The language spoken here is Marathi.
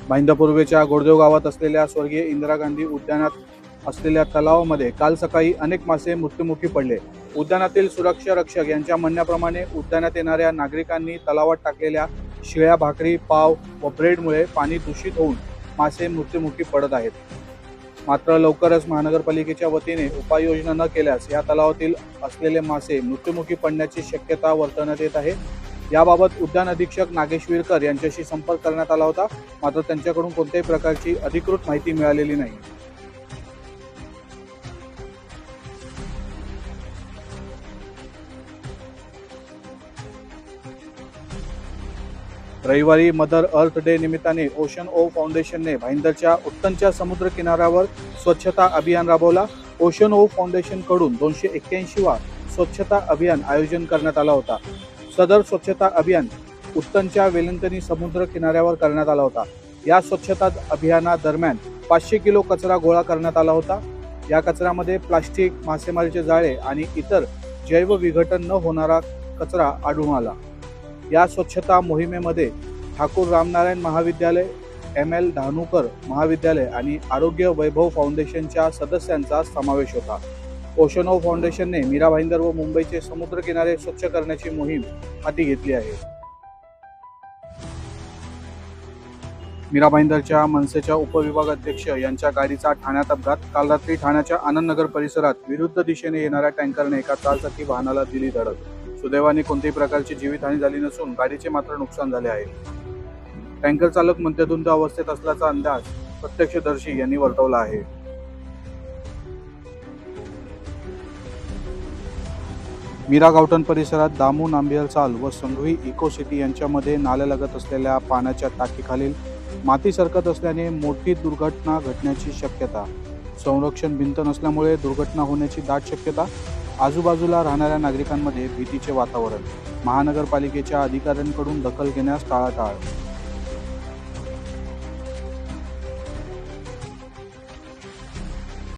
भाईंदर पूर्वेच्या गोरदेव गावात असलेल्या स्वर्गीय इंदिरा गांधी उद्यानात असलेल्या तलावामध्ये काल सकाळी अनेक मासे मृत्युमुखी पडले। उद्यानातील सुरक्षा रक्षक यांच्या म्हणण्याप्रमाणे उद्यानात येणाऱ्या नागरिकांनी तलावात टाकलेल्या शिळ्या भाकरी, पाव व ब्रेडमुळे पाणी दूषित होऊन मासे मृत्युमुखी पडत आहेत। मात्र लवकरच महानगरपालिकेच्या वतीने उपाययोजना न केल्यास या तलावातील असलेले मासे मृत्युमुखी पडण्याची शक्यता वर्तवण्यात येत आहे। याबाबत उद्यान अधीक्षक नागेश विरकर यांच्याशी संपर्क करण्यात आला होता, मात्र त्यांच्याकडून कोणत्याही प्रकारची अधिकृत माहिती मिळालेली नाही। रविवारी मदर अर्थ डे निमित्ताने ओशन ओ फाउंडेशनने भाईंदरच्या उत्तनच्या समुद्र किनाऱ्यावर स्वच्छता अभियान राबवला। ओशन ओ फाउंडेशन कडून 281 वा स्वच्छता अभियान आयोजन करण्यात आला होता। सदर स्वच्छता अभियान उत्तनच्या वेलंकनी समुद्र किनाऱ्यावर करण्यात आला होता। या स्वच्छता अभियानादरम्यान 500 किलो कचरा गोळा करण्यात आला होता। या कचऱ्यामध्ये प्लास्टिक, मासेमारीचे जाळे आणि इतर जैव विघटन न होणारा कचरा आढळून आला। या स्वच्छता मोहिमेमध्ये ठाकूर रामनारायण महाविद्यालय, ML धानुकर महाविद्यालय आणि आरोग्य वैभव फाउंडेशनच्या सदस्यांचा समावेश होता। ओशन ओ फाउंडेशनने मीरा भाईंदर व मुंबईचे समुद्र किनारे स्वच्छ करण्याची मोहीम हाती घेतली आहे। मीरा भाईंदरच्या मनसेच्या उपविभागाध्यक्ष यांच्या गाडीचा ठाण्यात अपघात। काल रात्री ठाण्याच्या आनंदनगर परिसरात विरुद्ध दिशेने येणाऱ्या टँकरने एका चारचाकी वाहनाला दिली धडक। सुदैवाने कोणत्याही प्रकारची जीवितहानी झाली नसून गाडीचे मात्र नुकसान झाले आहे। टँकर चालक मद्यधुंद अवस्थेत असल्याचा अंदाज प्रत्यक्षदर्शी यांनी वर्तवला आहे। मीरा गावठण परिसरात दामू नांबियल चाल व संघवी इको सिटी यांच्यामध्ये नाल्यालगत असलेल्या पाण्याच्या टाकीखालील माती सरकत असल्याने मोठी दुर्घटना घडण्याची शक्यता। संरक्षण भिंत नसल्यामुळे दुर्घटना होण्याची दाट शक्यता। आजूबाजूला राहणाऱ्या नागरिकांमध्ये भीतीचे वातावरण। महानगरपालिकेच्या अधिकाऱ्यांकडून दखल घेण्यास टाळाटाळ।